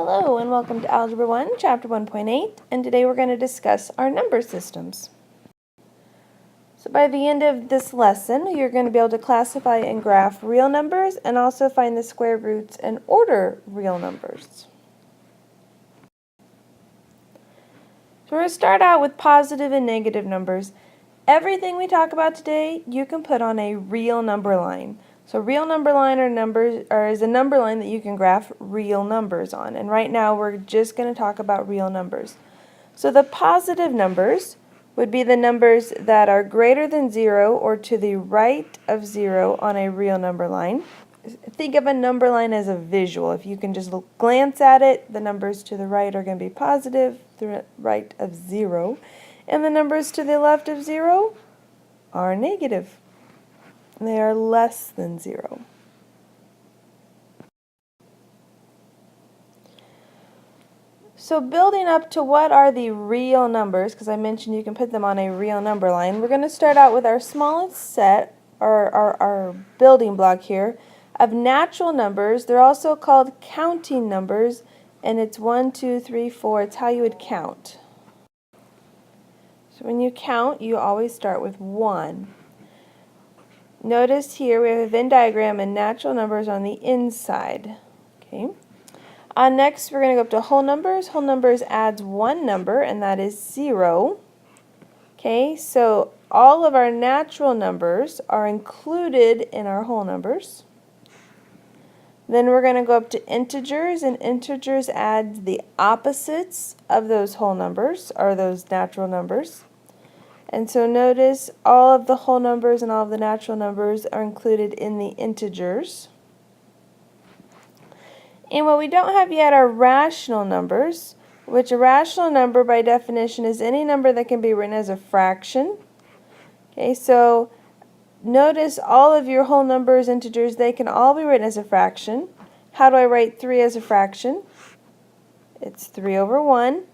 Hello and welcome to Algebra 1, Chapter 1.8, and today we're going to discuss our number systems. So by the end of this lesson, you're going to be able to classify and graph real numbers and also find the square roots and order real numbers. So we're going to start out with positive and negative numbers. Everything we talk about today, you can put on a real number line. So real number line is a number line that you can graph real numbers on. And right now we're just going to talk about real numbers. So the positive numbers would be the numbers that are greater than 0 or to the right of 0 on a real number line. Think of a number line as a visual. If you can just glance at it, the numbers to the right are going to be positive, to the right of 0. And the numbers to the left of 0 are negative. They are less than 0. So building up to what are the real numbers, because I mentioned you can put them on a real number line, we're going to start out with our smallest set, or our building block here, of natural numbers. They're also called counting numbers, and it's 1, 2, 3, 4. It's how you would count. So when you count, you always start with 1. Notice here we have a Venn diagram and natural numbers on the inside. Okay. Next we're going to go up to whole numbers. Whole numbers adds one number, and that is 0. Okay, so all of our natural numbers are included in our whole numbers. Then we're going to go up to integers, and integers adds the opposites of those whole numbers, or those natural numbers. And so notice all of the whole numbers and all of the natural numbers are included in the integers. And what we don't have yet are rational numbers, which a rational number by definition is any number that can be written as a fraction. Okay, so notice all of your whole numbers, integers, they can all be written as a fraction. How do I write 3 as a fraction? It's 3 over 1.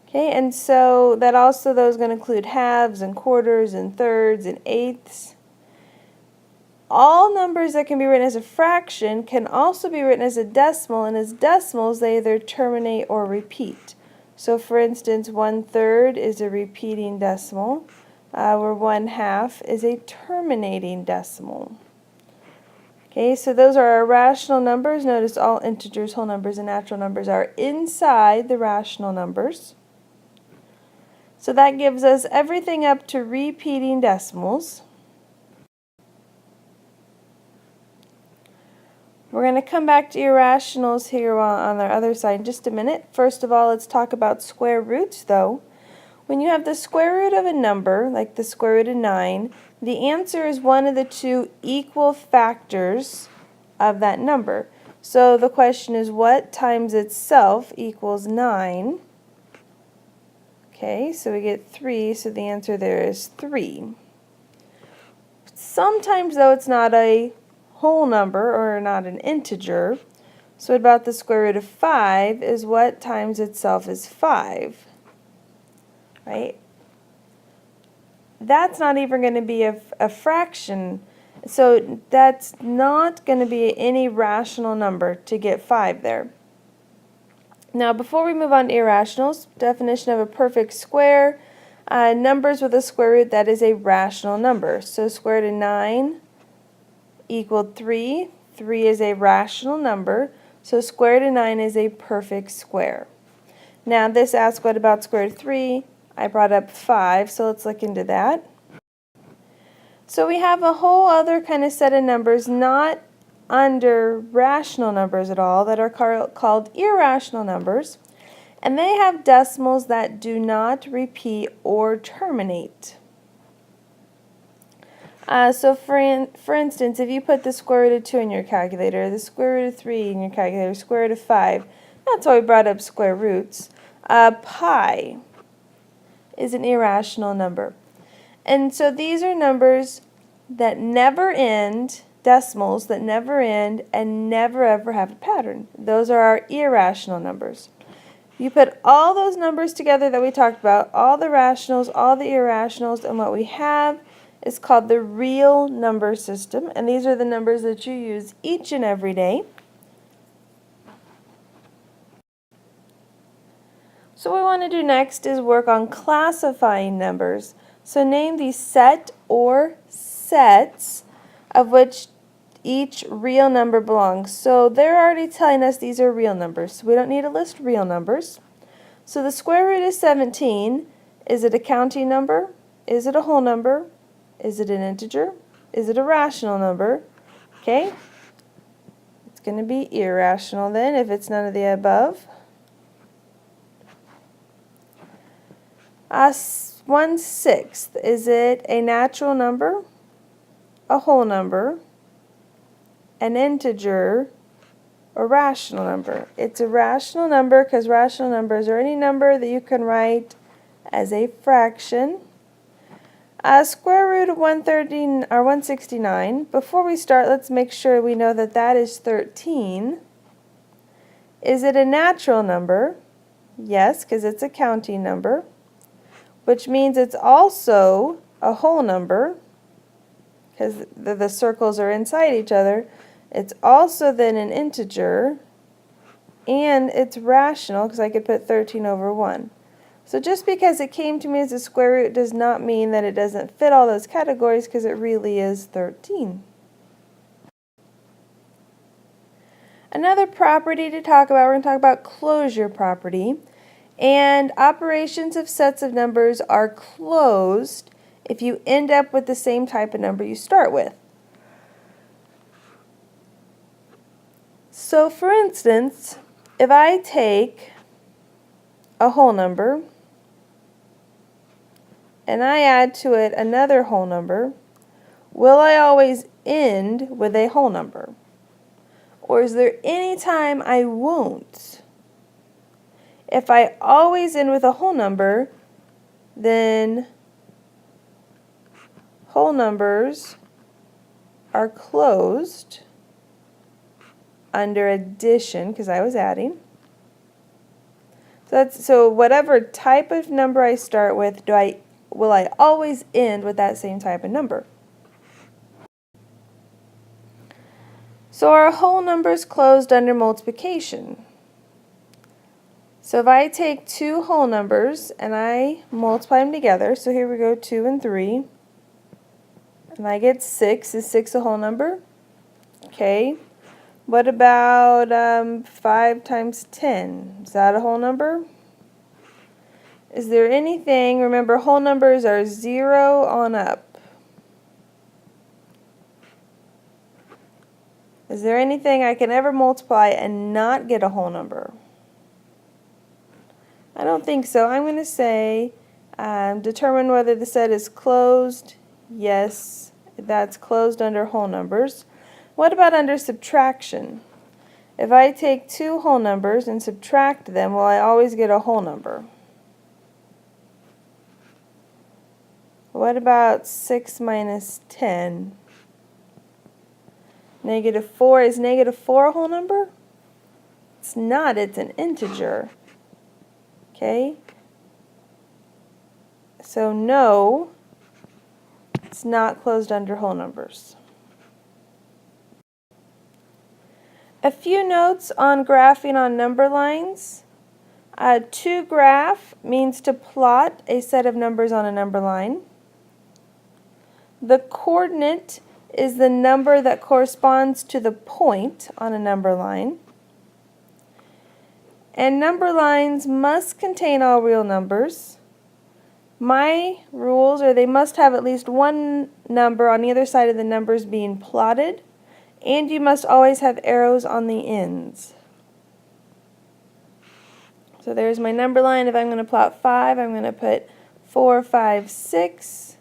Okay, and so that also those going to include halves and quarters and thirds and eighths. All numbers that can be written as a fraction can also be written as a decimal, and as decimals they either terminate or repeat. So for instance, 1/3 is a repeating decimal, where 1/2 is a terminating decimal. Okay, so those are our rational numbers. Notice all integers, whole numbers, and natural numbers are inside the rational numbers. So that gives us everything up to repeating decimals. We're going to come back to irrationals here on our other side in just a minute. First of all, let's talk about square roots though. When you have the square root of a number, like the square root of 9, the answer is one of the two equal factors of that number. So the question is, what times itself equals 9? Okay, so we get 3, so the answer there is 3. Sometimes, though, it's not a whole number or not an integer. So what about the square root of 5 is what times itself is 5, right? That's not even going to be a fraction. So that's not going to be any rational number to get 5 there. Now, before we move on to irrationals, definition of a perfect square, numbers with a square root, that is a rational number. So square root of 9 equaled 3. 3 is a rational number, so square root of 9 is a perfect square. Now, this asks what about square root of 3? I brought up 5, so let's look into that. So we have a whole other kind of set of numbers, not under rational numbers at all, that are called irrational numbers, and they have decimals that do not repeat or terminate. So for instance, if you put the square root of 2 in your calculator, the square root of 3 in your calculator, square root of 5, that's why we brought up square roots. Pi is an irrational number. And so these are numbers that never end, decimals that never end and never ever have a pattern. Those are our irrational numbers. You put all those numbers together that we talked about, all the rationals, all the irrationals, and what we have is called the real number system. And these are the numbers that you use each and every day. So what we want to do next is work on classifying numbers. So name the set or sets of which each real number belongs. So they're already telling us these are real numbers, so we don't need to list real numbers. So the square root is 17. Is it a counting number? Is it a whole number? Is it an integer? Is it a rational number? Okay, it's going to be irrational then if it's none of the above. 1/6, is it a natural number, a whole number, an integer, or rational number? It's a rational number because rational numbers are any number that you can write as a fraction. Square root of 169. Before we start, let's make sure we know that that is 13. Is it a natural number? Yes, because it's a counting number, which means it's also a whole number because the circles are inside each other. It's also then an integer, and it's rational because I could put 13 over 1. So just because it came to me as a square root does not mean that it doesn't fit all those categories, because it really is 13. Another property to talk about, we're going to talk about closure property. And operations of sets of numbers are closed if you end up with the same type of number you start with. So for instance, if I take a whole number and I add to it another whole number, will I always end with a whole number? Or is there any time I won't? If I always end with a whole number, then whole numbers are closed under addition, because I was adding. So whatever type of number I start with, will I always end with that same type of number? So are whole numbers closed under multiplication? So if I take two whole numbers and I multiply them together, so here we go, 2 and 3, and I get 6. Is 6 a whole number? Okay. What about 5 times 10? Is that a whole number? Is there anything, remember whole numbers are 0 on up. Is there anything I can ever multiply and not get a whole number? I don't think so. I'm going to say determine whether the set is closed. Yes, that's closed under whole numbers. What about under subtraction? If I take two whole numbers and subtract them, will I always get a whole number? What about 6 minus 10? -4. Is -4 a whole number? It's not. It's an integer. Okay? So no, it's not closed under whole numbers. A few notes on graphing on number lines. To graph means to plot a set of numbers on a number line. The coordinate is the number that corresponds to the point on a number line. And number lines must contain all real numbers. My rules are they must have at least one number on either side of the numbers being plotted, and you must always have arrows on the ends. So there's my number line. If I'm going to plot 5, I'm going to put 4, 5, 6.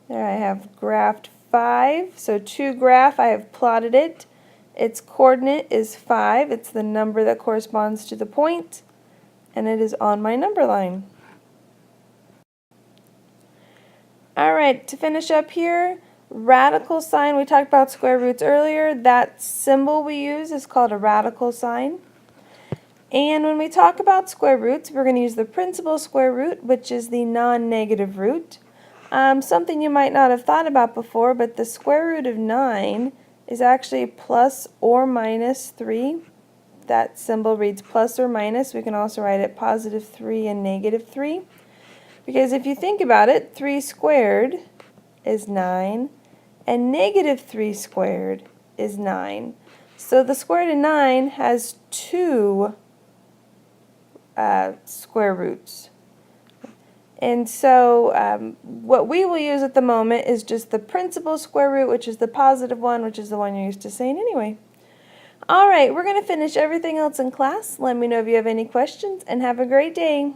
There I have graphed 5. So to graph, I have plotted it. Its coordinate is 5. It's the number that corresponds to the point, and it is on my number line. Alright, to finish up here, radical sign. We talked about square roots earlier. That symbol we use is called a radical sign. And when we talk about square roots, we're going to use the principal square root, which is the non-negative root. Something you might not have thought about before, but the square root of 9 is actually plus or minus 3. that symbol reads plus or minus, we can also write it positive 3 and negative 3. Because if you think about it, 3 squared is 9, and negative 3 squared is 9. So the square root of 9 has 2 square roots. And so what we will use at the moment is just the principal square root, which is the positive one, which is the one you're used to saying anyway. All right, we're going to finish everything else in class. Let me know if you have any questions, and have a great day.